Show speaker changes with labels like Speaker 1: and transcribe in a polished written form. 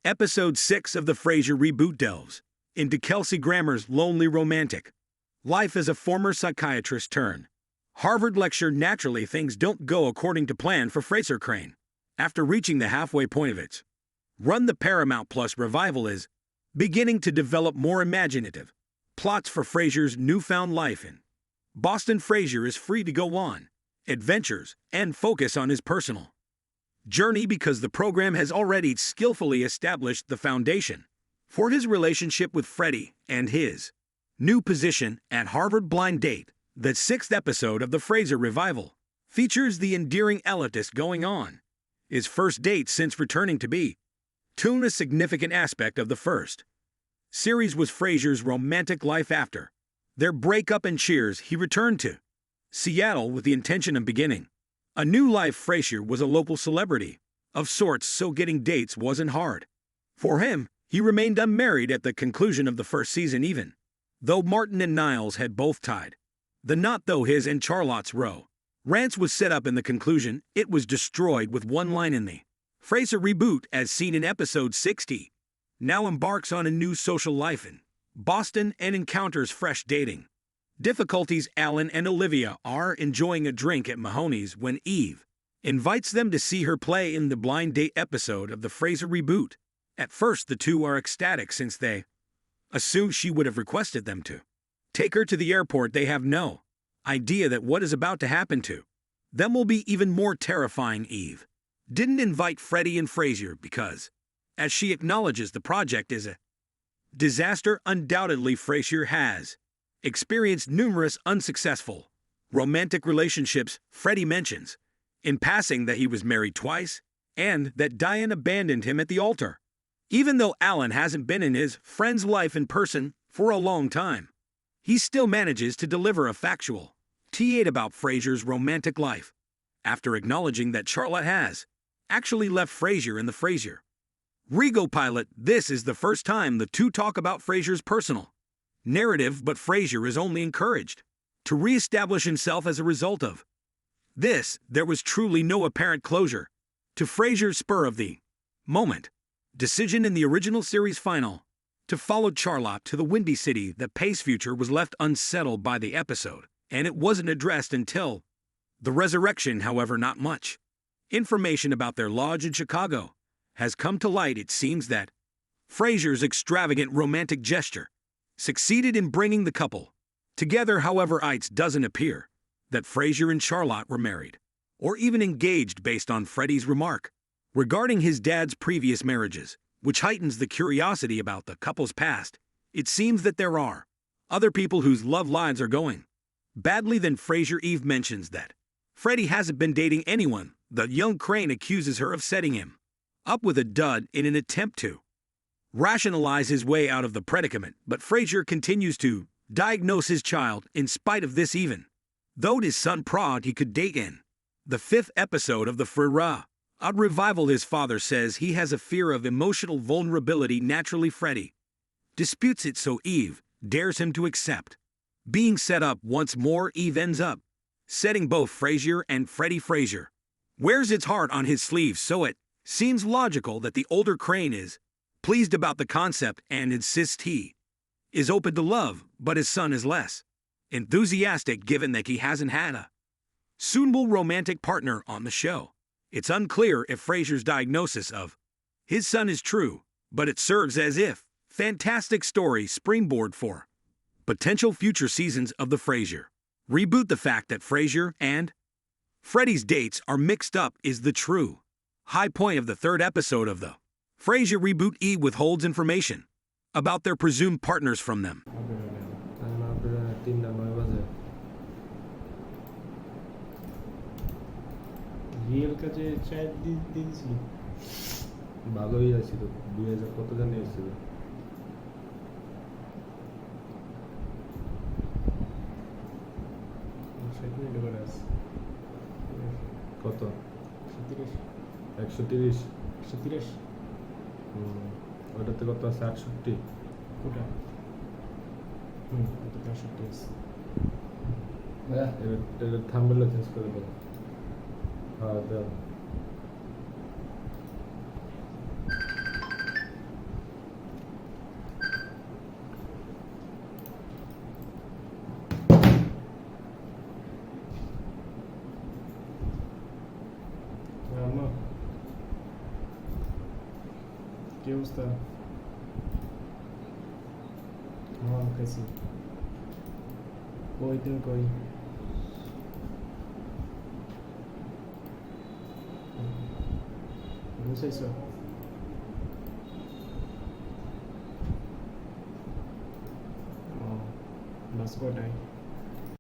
Speaker 1: Episode 6 of the FRASIER Reboot delves into Kelsey Grammer's lonely romantic life as a former psychiatrist turn Harvard lecture. Naturally, things don't go according to plan for Fraser Crane. After reaching the halfway point of its run, the Paramount Plus revival is beginning to develop more imaginative plots for Frasier's newfound life in Boston. Frasier is free to go on adventures and focus on his personal journey because the program has already skillfully established the foundation for his relationship with Freddie and his new position at Harvard. Blind Date, the sixth episode of the FRASIER revival, features the endearing elitist going on his first date since returning to be a significant aspect of the first series was Frasier's romantic life. After their breakup and Cheers, he returned to Seattle with the intention of beginning a new life. Frasier was a local celebrity of sorts, so getting dates wasn't hard for him. He remained unmarried at the conclusion of the first season, even though Martin and Niles had both tied the knot. Though his and Charlotte's romance was set up in the conclusion, it was destroyed with one line in the FRASIER Reboot, as seen in episode 60. Now embarks on a new social life in Boston and encounters fresh dating difficulties. Alan and Olivia are enjoying a drink at Mahoney's when Eve invites them to see her play in the Blind Date episode of the FRASIER Reboot. At first, the two are ecstatic since they assume she would have requested them to take her to the airport. They have no idea that what is about to happen to them will be even more terrifying. Eve didn't invite Freddie and Frasier because, as she acknowledges, the project is a disaster. Undoubtedly, Frasier has experienced numerous unsuccessful romantic relationships. Freddie mentions in passing that he was married twice and that Diane abandoned him at the altar. Even though Alan hasn't been in his friend's life in person for a long time, he still manages to deliver a factual TA about Frasier's romantic life after acknowledging that Charlotte has actually left Frasier in the FRASIER Rego pilot. This is the first time the two talk about Frasier's personal narrative, but Frasier is only encouraged to reestablish himself as a result of this. There was truly no apparent closure to Frasier's spur of the moment decision in the original series final to follow Charlotte to the Windy City. The Pace future was left unsettled by the episode, and it wasn't addressed until the resurrection. However, not much information about their lodge in Chicago has come to light. It seems that Frasier's extravagant romantic gesture succeeded in bringing the couple together. However, it doesn't appear that Frasier and Charlotte were married or even engaged based on Freddie's remark regarding his dad's previous marriages, which heightens the curiosity about the couple's past. It seems that there are other people whose love lives are going badly than Frasier. Eve mentions that Freddie hasn't been dating anyone. The young Crane accuses her of setting him up with a dud in an attempt to rationalize his way out of the predicament, but Frasier continues to diagnose his child in spite of this, even though his son prod he could date. In the fifth episode of the FRASIER revival, his father says he has a fear of emotional vulnerability. Naturally, Freddie disputes it, so Eve dares him to accept being set up once more. Eve ends up setting both Frasier and Freddie. Frasier wears its heart on his sleeve, so it seems logical that the older Crane is pleased about the concept and insists he is open to love, but his son is less enthusiastic given that he hasn't had a suitable romantic partner on the show. It's unclear if Frasier's diagnosis of his son is true, but it serves as if fantastic story springboard for potential future seasons of the FRASIER Reboot. The fact that Frasier and Freddie's dates are mixed up is the true high point of the third episode of the FRASIER Reboot. E withholds information about their presumed partners from them.
Speaker 2: Real কাজে চার দিয়েছিল ভালোই আছিল 2000 কত জানি হয়েছিল কত 130 ওটাতে কত আছে 68 কোটা ওটা 68 আছে এটা থাম্বনেল চেঞ্জ করে দাও মামা কি অবস্থা? হ্যাঁ খাইছি। কই তুমি কই? বুঝাইছো? ও বাস কটায়?